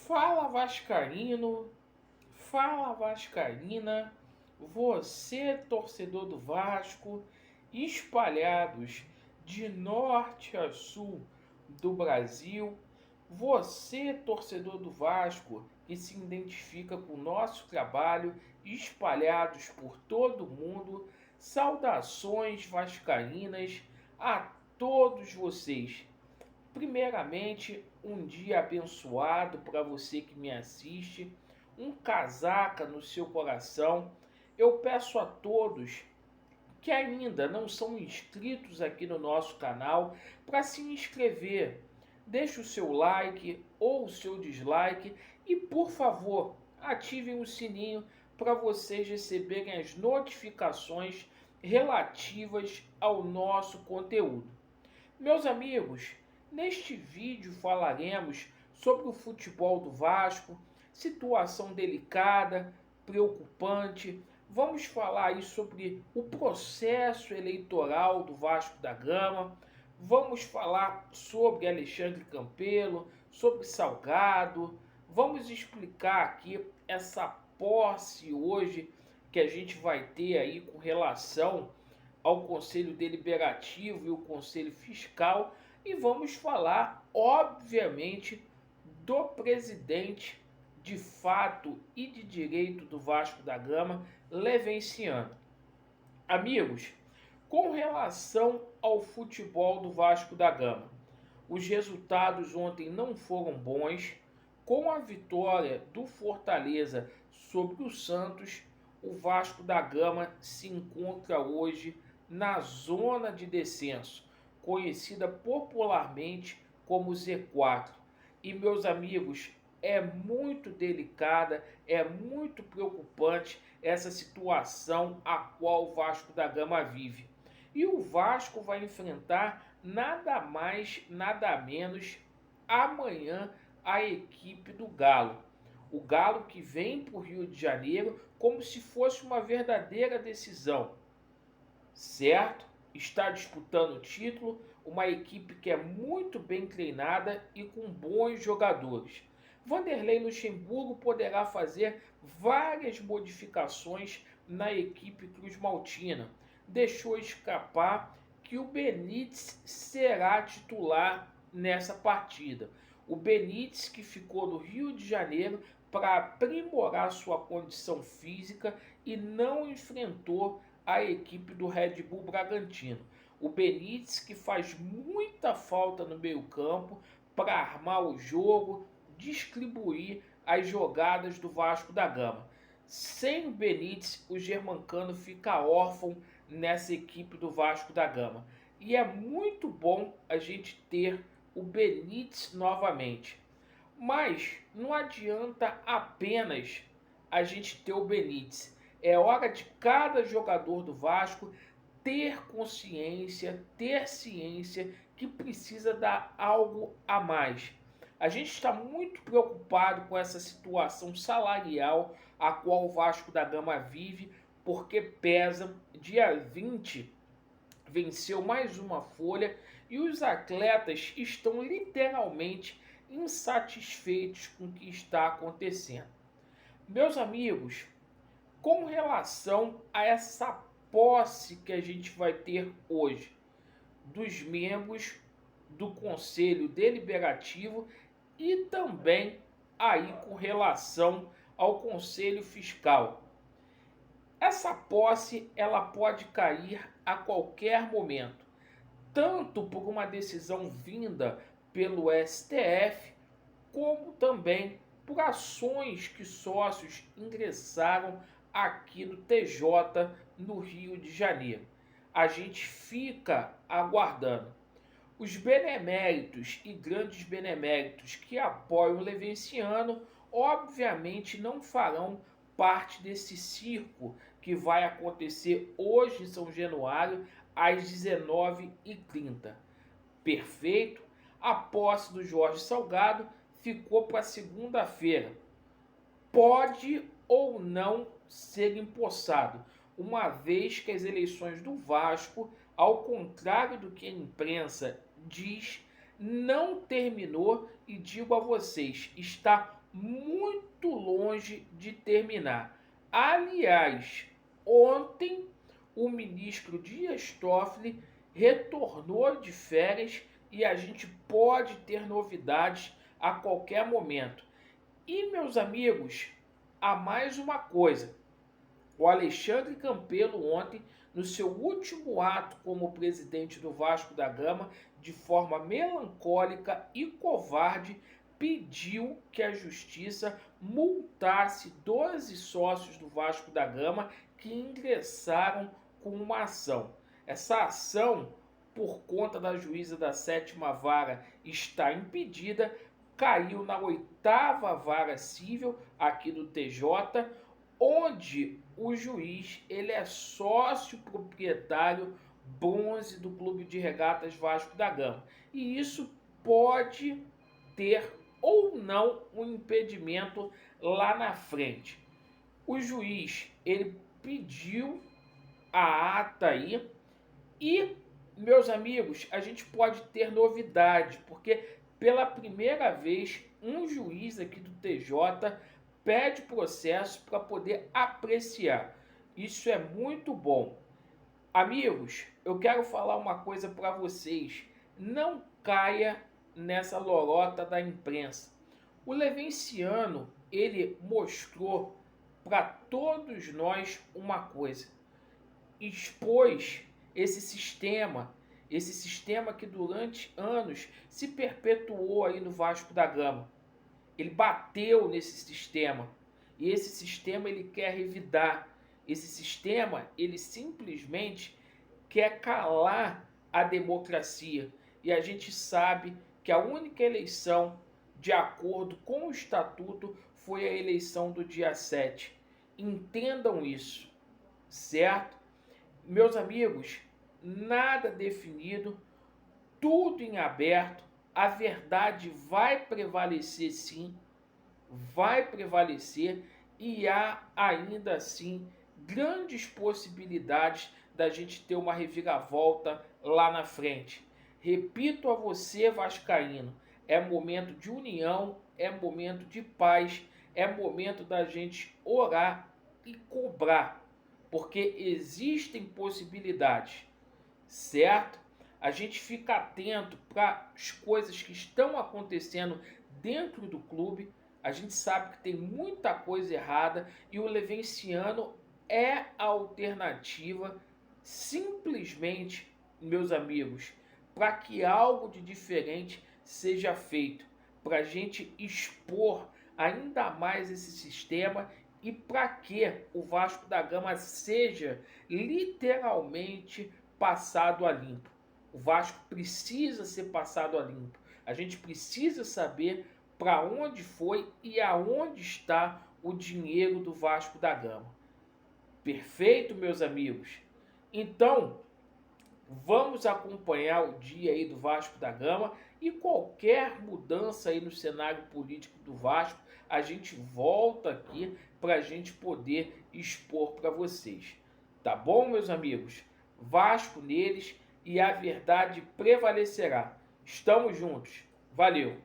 Fala Vascaíno, fala Vascaína, você torcedor do Vasco, espalhados de norte a sul do Brasil, você torcedor do Vasco que se identifica com o nosso trabalho, espalhados por todo o mundo, saudações vascaínas a todos vocês. Primeiramente, um dia abençoado para você que me assiste, um casaca no seu coração. Eu peço a todos que ainda não são inscritos aqui no nosso canal para se inscrever. Deixe o seu like ou o seu dislike e, por favor, ativem o sininho para vocês receberem as notificações relativas ao nosso conteúdo. Meus amigos, neste vídeo falaremos sobre o futebol do Vasco, situação delicada, preocupante. Vamos falar aí sobre o processo eleitoral do Vasco da Gama. Vamos falar sobre Alexandre Campelo, sobre Salgado. Vamos explicar aqui essa posse hoje que a gente vai ter aí com relação ao Conselho Deliberativo e o Conselho Fiscal, e vamos falar, obviamente, do presidente de fato e de direito do Vasco da Gama, Levenciano. Amigos, com relação ao futebol do Vasco da Gama, os resultados ontem não foram bons. Com a vitória do Fortaleza sobre o Santos, o Vasco da Gama se encontra hoje na zona de descenso, conhecida popularmente como Z4. E, meus amigos, é muito delicada, é muito preocupante essa situação a qual o Vasco da Gama vive. E o Vasco vai enfrentar nada mais, nada menos amanhã a equipe do Galo. O Galo que vem para o Rio de Janeiro como se fosse uma verdadeira decisão, certo? Está disputando o título, uma equipe que é muito bem treinada e com bons jogadores. Vanderlei Luxemburgo poderá fazer várias modificações na equipe cruz-maltina. Deixou escapar que o Benítez será titular nessa partida. O Benítez, que ficou no Rio de Janeiro para aprimorar sua condição física e não enfrentou a equipe do Red Bull Bragantino. O Benítez, que faz muita falta no meio-campo para armar o jogo, distribuir as jogadas do Vasco da Gama. Sem o Benítez, o Germancano fica órfão nessa equipe do Vasco da Gama. E é muito bom a gente ter o Benítez novamente. Mas não adianta apenas a gente ter o Benítez. É hora de cada jogador do Vasco ter consciência, ter ciência que precisa dar algo a mais. A gente está muito preocupado com essa situação salarial a qual o Vasco da Gama vive, porque pesa. Dia 20 venceu mais uma folha e os atletas estão literalmente insatisfeitos com o que está acontecendo. Meus amigos, com relação a essa posse que a gente vai ter hoje dos membros do Conselho Deliberativo e também aí com relação ao Conselho Fiscal. Essa posse ela pode cair a qualquer momento, tanto por uma decisão vinda pelo STF, como também por ações que sócios ingressaram aqui no TJ no Rio de Janeiro. A gente fica aguardando. Os beneméritos e grandes beneméritos que apoiam o Levenciano, obviamente não farão parte desse circo que vai acontecer hoje em São Januário às 19h30. Perfeito? A posse do Jorge Salgado ficou para segunda-feira. Pode ou não ser empossado, uma vez que as eleições do Vasco, ao contrário do que a imprensa diz, não terminou e digo a vocês, está muito longe de terminar. Aliás, ontem o ministro Dias Toffoli retornou de férias e a gente pode ter novidades a qualquer momento. E, meus amigos, há mais uma coisa. O Alexandre Campelo ontem, no seu último ato como presidente do Vasco da Gama, de forma melancólica e covarde, pediu que a justiça multasse 12 sócios do Vasco da Gama que ingressaram com uma ação. Essa ação, por conta da juíza da 7ª Vara estar impedida, caiu na 8ª Vara Civil aqui do TJ, onde o juiz ele é sócio proprietário bronze do Clube de Regatas Vasco da Gama. E isso pode ter ou não um impedimento lá na frente. O juiz ele pediu a ata aí e, meus amigos, a gente pode ter novidade, porque pela primeira vez um juiz aqui do TJ pede processo para poder apreciar. Isso é muito bom. Amigos, eu quero falar uma coisa para vocês. Não caia nessa lorota da imprensa. O Levinciano, ele mostrou para todos nós uma coisa. Expôs esse sistema que durante anos se perpetuou aí no Vasco da Gama. Ele bateu nesse sistema e esse sistema ele quer revidar. Esse sistema ele simplesmente quer calar a democracia. E a gente sabe que a única eleição de acordo com o estatuto foi a eleição do dia 7. Entendam isso, certo? Meus amigos, nada definido, tudo em aberto. A verdade vai prevalecer sim, vai prevalecer e há ainda assim grandes possibilidades da gente ter uma reviravolta lá na frente. Repito a você, vascaíno, é momento de união, é momento de paz, é momento da gente orar e cobrar, porque existem possibilidades, certo? A gente fica atento para as coisas que estão acontecendo dentro do clube. A gente sabe que tem muita coisa errada e o Levinciano é a alternativa, simplesmente, meus amigos, para que algo de diferente seja feito, para a gente expor ainda mais esse sistema e para que o Vasco da Gama seja literalmente passado a limpo. O Vasco precisa ser passado a limpo. A gente precisa saber para onde foi e aonde está o dinheiro do Vasco da Gama. Perfeito, meus amigos? Então, vamos acompanhar o dia aí do Vasco da Gama e qualquer mudança aí no cenário político do Vasco, a gente volta aqui para a gente poder expor para vocês. Tá bom, meus amigos? Vasco neles e a verdade prevalecerá. Estamos juntos. Valeu!